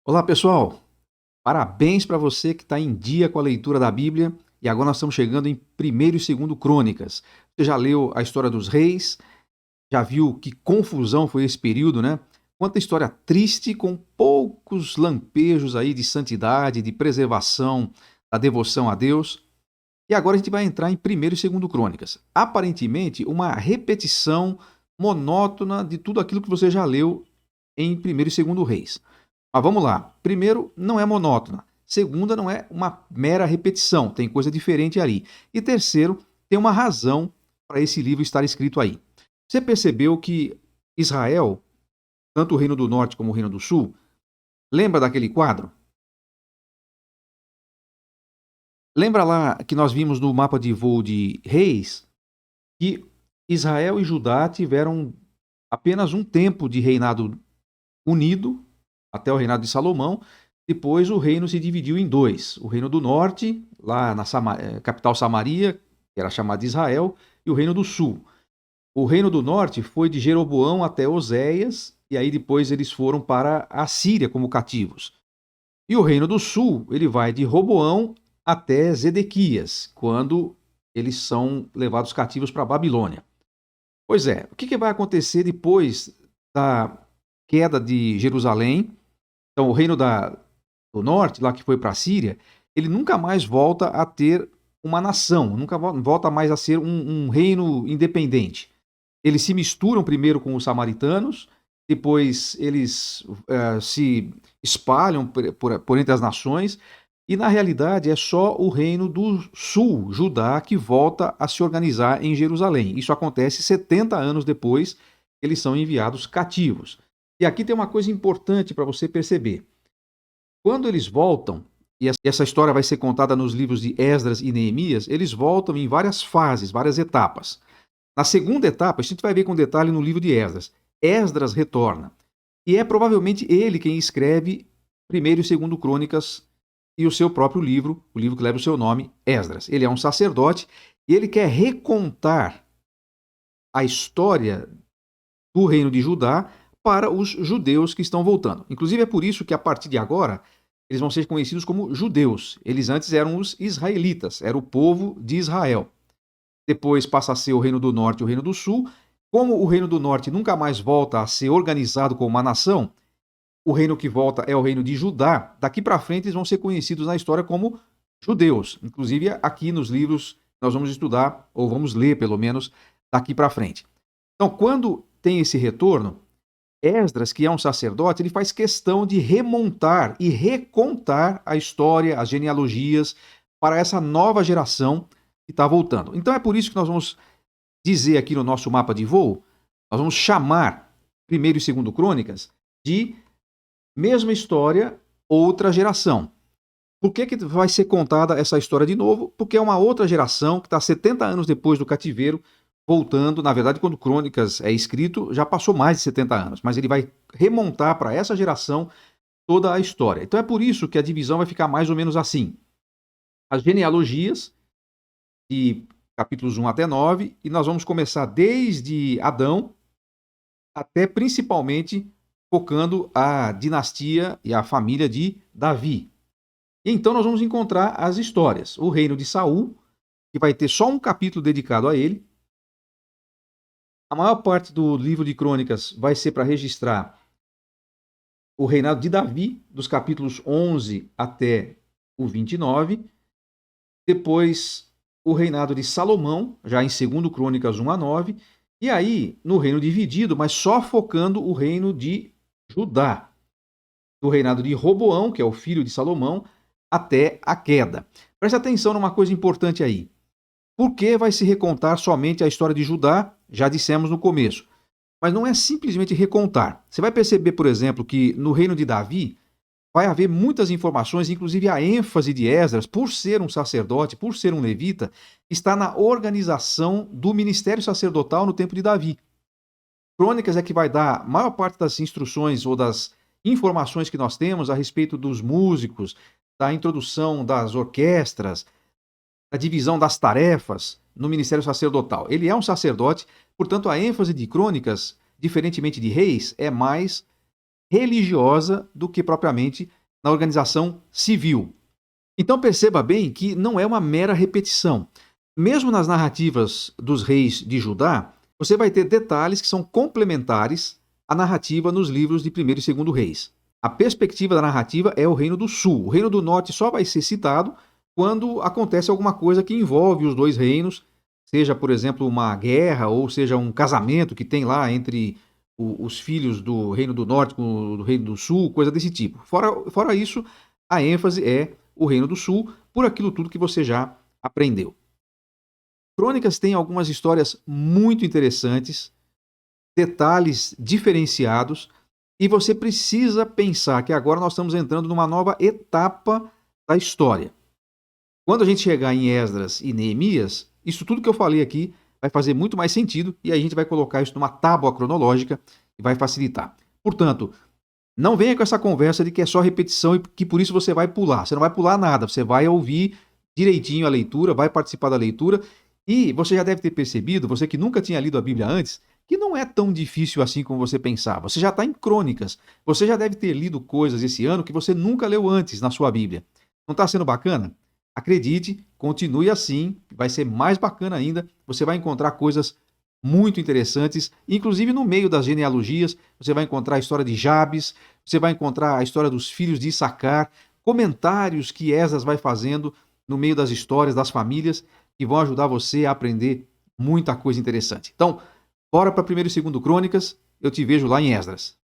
Olá, pessoal! Parabéns para você que está em dia com a leitura da Bíblia. E agora nós estamos chegando em 1º e 2º Crônicas. Você já leu a história dos reis? Já viu que confusão foi esse período, né? Quanta história triste com poucos lampejos aí de santidade, de preservação, da devoção a Deus. E agora a gente vai entrar em 1º e 2º Crônicas. Aparentemente, uma repetição monótona de tudo aquilo que você já leu em 1º e 2º Reis. Mas vamos lá. Primeiro, não é monótona. Segunda, não é uma mera repetição. Tem coisa diferente ali. E terceiro, tem uma razão para esse livro estar escrito aí. Você percebeu que Israel, tanto o Reino do Norte como o Reino do Sul, lembra daquele quadro? Lembra lá que nós vimos no mapa de voo de Reis que Israel e Judá tiveram apenas um tempo de reinado unido, até o reinado de Salomão. Depois o reino se dividiu em dois. O reino do norte, lá na capital Samaria, que era chamada de Israel, e o reino do sul. O reino do norte foi de Jeroboão até Oséias, e aí depois eles foram para a Síria como cativos. E o reino do sul, ele vai de Roboão até Zedequias, quando eles são levados cativos para a Babilônia. Pois é, o que vai acontecer depois da queda de Jerusalém? Então, o reino do norte, lá que foi para a Síria, ele nunca mais volta a ter uma nação, nunca volta mais a ser um reino independente. Eles se misturam primeiro com os samaritanos, depois eles se espalham por entre as nações, e na realidade é só o reino do sul, Judá, que volta a se organizar em Jerusalém. Isso acontece 70 anos depois, eles são enviados cativos. E aqui tem uma coisa importante para você perceber. Quando eles voltam, e essa história vai ser contada nos livros de Esdras e Neemias, eles voltam em várias fases, várias etapas. Na segunda etapa, a gente vai ver com detalhe no livro de Esdras. Esdras retorna. E é provavelmente ele quem escreve 1º e 2º Crônicas e o seu próprio livro, o livro que leva o seu nome, Esdras. Ele é um sacerdote e ele quer recontar a história do reino de Judá para os judeus que estão voltando. Inclusive é por isso que a partir de agora eles vão ser conhecidos como judeus. Eles antes eram os israelitas, era o povo de Israel. Depois passa a ser o Reino do Norte e o Reino do Sul. Como o Reino do Norte nunca mais volta a ser organizado como uma nação, o reino que volta é o Reino de Judá. Daqui para frente eles vão ser conhecidos na história como judeus. Inclusive aqui nos livros nós vamos estudar, ou vamos ler pelo menos, daqui para frente. Então, quando tem esse retorno, Esdras, que é um sacerdote, ele faz questão de remontar e recontar a história, as genealogias, para essa nova geração que está voltando. Então é por isso que nós vamos dizer aqui no nosso mapa de voo, nós vamos chamar 1º e 2º Crônicas de mesma história, outra geração. Por que vai ser contada essa história de novo? Porque é uma outra geração que está 70 anos depois do cativeiro, voltando. Na verdade, quando Crônicas é escrito, já passou mais de 70 anos, mas ele vai remontar para essa geração toda a história. Então é por isso que a divisão vai ficar mais ou menos assim. As genealogias, de capítulos 1 até 9, e nós vamos começar desde Adão até principalmente focando a dinastia e a família de Davi. E então nós vamos encontrar as histórias. O reino de Saul, que vai ter só um capítulo dedicado a ele. A maior parte do livro de Crônicas vai ser para registrar o reinado de Davi, dos capítulos 11 até o 29. Depois, o reinado de Salomão, já em 2º Crônicas 1 a 9. E aí, no reino dividido, mas só focando o reino de Judá. Do reinado de Roboão, que é o filho de Salomão, até a queda. Preste atenção numa coisa importante aí. Por que vai se recontar somente a história de Judá? Já dissemos no começo. Mas não é simplesmente recontar. Você vai perceber, por exemplo, que no reino de Davi vai haver muitas informações, inclusive a ênfase de Esdras, por ser um sacerdote, por ser um levita, está na organização do ministério sacerdotal no tempo de Davi. Crônicas é que vai dar a maior parte das instruções ou das informações que nós temos a respeito dos músicos, da introdução das orquestras, da divisão das tarefas no ministério sacerdotal. Ele é um sacerdote, portanto a ênfase de Crônicas, diferentemente de Reis, é mais religiosa do que propriamente na organização civil. Então perceba bem que não é uma mera repetição. Mesmo nas narrativas dos reis de Judá, você vai ter detalhes que são complementares à narrativa nos livros de 1º e 2º Reis. A perspectiva da narrativa é o Reino do Sul. O Reino do Norte só vai ser citado quando acontece alguma coisa que envolve os dois reinos, seja, por exemplo, uma guerra ou seja um casamento que tem lá entre os filhos do Reino do Norte com o Reino do Sul, coisa desse tipo. Fora isso, a ênfase é o Reino do Sul, por aquilo tudo que você já aprendeu. Crônicas tem algumas histórias muito interessantes, detalhes diferenciados, e você precisa pensar que agora nós estamos entrando numa nova etapa da história. Quando a gente chegar em Esdras e Neemias, isso tudo que eu falei aqui vai fazer muito mais sentido e aí a gente vai colocar isso numa tábua cronológica e vai facilitar. Portanto, não venha com essa conversa de que é só repetição e que por isso você vai pular. Você não vai pular nada, você vai ouvir direitinho a leitura, vai participar da leitura e você já deve ter percebido, você que nunca tinha lido a Bíblia antes, que não é tão difícil assim como você pensava. Você já está em Crônicas, você já deve ter lido coisas esse ano que você nunca leu antes na sua Bíblia. Não está sendo bacana? Acredite, continue assim, vai ser mais bacana ainda. Você vai encontrar coisas muito interessantes, inclusive no meio das genealogias, você vai encontrar a história de Jabes, você vai encontrar a história dos filhos de Issacar, comentários que Esdras vai fazendo no meio das histórias das famílias, que vão ajudar você a aprender muita coisa interessante. Então, bora para 1º e 2º Crônicas, eu te vejo lá em Esdras.